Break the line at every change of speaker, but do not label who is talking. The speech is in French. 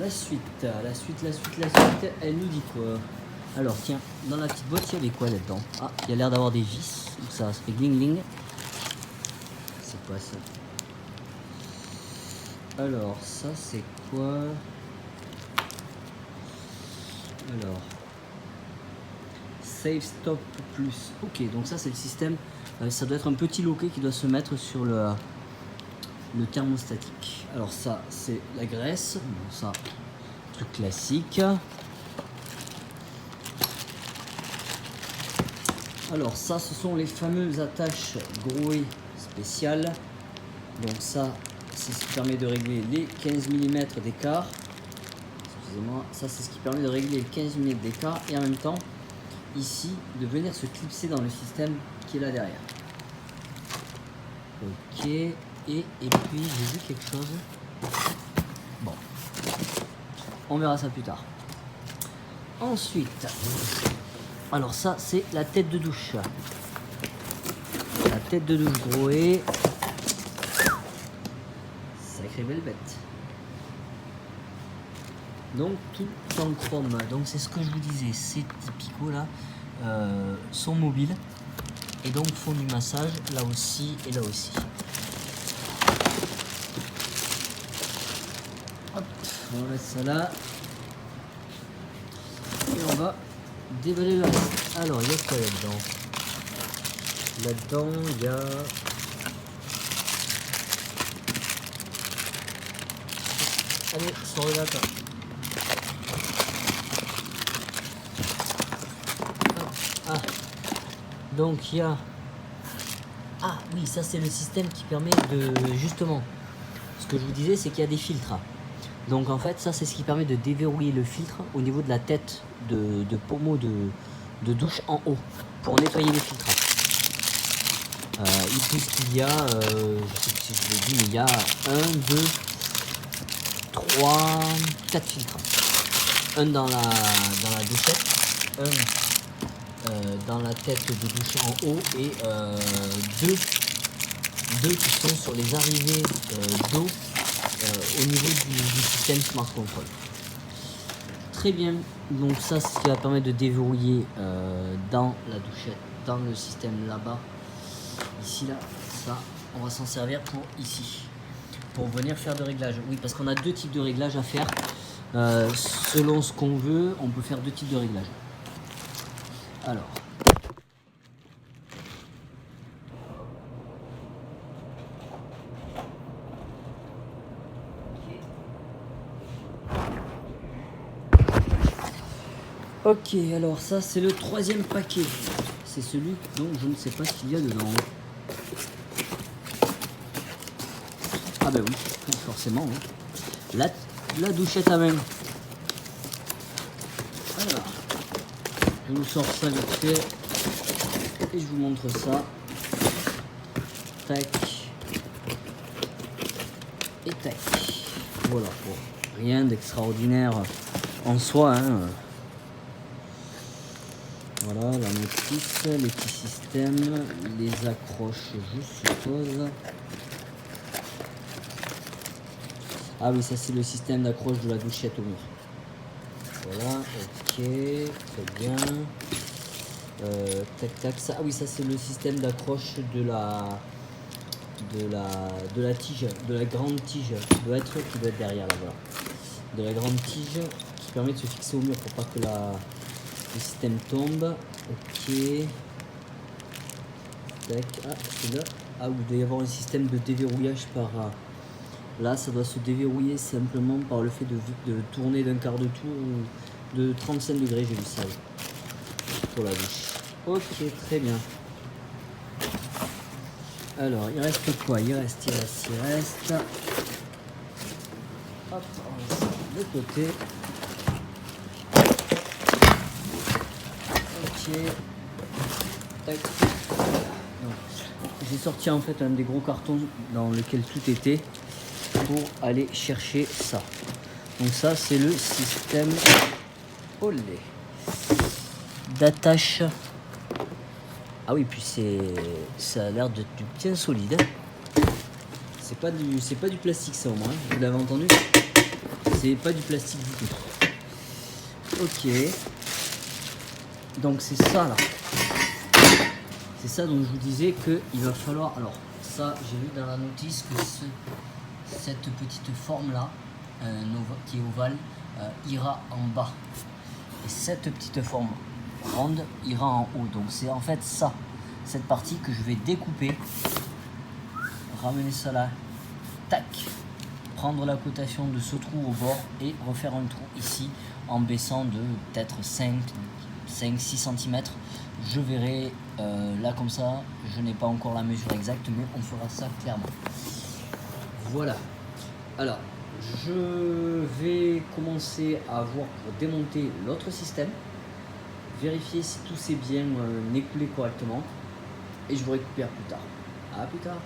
la suite, elle nous dit quoi? Alors tiens, dans la petite boîte, il y avait quoi là-dedans? Ah, il y a l'air d'avoir des vis, donc ça fait gling gling. C'est quoi ça? Alors ça c'est quoi? Alors Save Stop Plus. Ok, donc ça c'est le système. Ça doit être un petit loquet qui doit se mettre sur le thermostatique. Alors ça c'est la graisse. Bon, ça, truc classique. Alors ça ce sont les fameuses attaches Grohe spéciales. Donc ça c'est ce qui permet de régler les 15 mm d'écart. Excusez-moi, ça c'est ce qui permet de régler les 15 mm d'écart et en même temps ici de venir se clipser dans le système qui est là derrière. Ok, et puis j'ai vu quelque chose. Bon, on verra ça plus tard. Ensuite, alors ça c'est la tête de douche. La tête de douche Grohe. Sacrée belle bête. Donc tout en chrome. Donc c'est ce que je vous disais, ces petits picots là sont mobiles et donc font du massage là aussi et là aussi. Hop, on va mettre ça là et on va déballer le reste. Alors il y a quoi là-dedans? Là-dedans il y a allez, sors le lapin. Ah, donc il y a... Ah oui, ça c'est le système qui permet de... Justement, ce que je vous disais, c'est qu'il y a des filtres. Donc en fait, ça c'est ce qui permet de déverrouiller le filtre au niveau de la tête de pommeau de douche en haut, pour nettoyer les filtres. Puisqu'il y a, je sais plus si je l'ai dit, mais il y a 1, 2, 3, 4 filtres. Un dans la douchette, un dans la tête de douche en haut et deux qui sont sur les arrivées d'eau au niveau du système Smart Control. Très bien, donc ça c'est ce qui va permettre de déverrouiller dans la douchette, dans le système là-bas, ici là, ça on va s'en servir pour ici, pour venir faire de réglage. Oui, parce qu'on a deux types de réglages à faire. Selon ce qu'on veut, on peut faire deux types de réglages. Alors, ok, alors ça c'est le troisième paquet. C'est celui dont je ne sais pas ce qu'il y a dedans. Ah ben oui, forcément. Oui. La douchette à main. Alors, je vous sors ça vite fait et je vous montre ça. Tac et tac. Voilà, bon, rien d'extraordinaire en soi. Hein. Voilà la notice, les petits systèmes, les accroches, je suppose. Ah oui, ça c'est le système d'accroche de la douchette au mur. Voilà, ok, très bien. Tac tac, ça. Ah oui, ça c'est le système d'accroche de la tige, de la grande tige qui doit être derrière là, voilà. De la grande tige qui permet de se fixer au mur pour pas que le système tombe. Ok. Tac, ah c'est là. Ah oui, il doit y avoir un système de déverrouillage par là, ça doit se déverrouiller simplement par le fait de tourner d'un quart de tour ou de 35 degrés, j'ai vu ça pour la douche. Ok, très bien. Alors, il reste quoi? Il reste. Hop, on va de côté. Ok. Tac. J'ai sorti en fait un des gros cartons dans lequel tout était pour aller chercher ça. Donc ça c'est le système d'attache. Ah oui, puis ça a l'air d'être du bien solide. C'est pas du plastique ça au moins, vous l'avez entendu. c'est pas du plastique du tout. Ok. Donc c'est ça là. C'est ça dont je vous disais qu'il va falloir... Alors ça, j'ai vu dans la notice que cette petite forme là, qui est ovale, ira en bas. Et cette petite forme ronde ira en haut. Donc c'est en fait ça, cette partie que je vais découper. Ramener ça là. Tac. Prendre la cotation de ce trou au bord et refaire un trou ici en baissant de peut-être 5-6 cm. Je verrai là comme ça, je n'ai pas encore la mesure exacte, mais on fera ça clairement. Voilà. Alors, je vais commencer à voir pour démonter l'autre système, vérifier si tout s'est bien écoulé correctement et je vous récupère plus tard. À plus tard.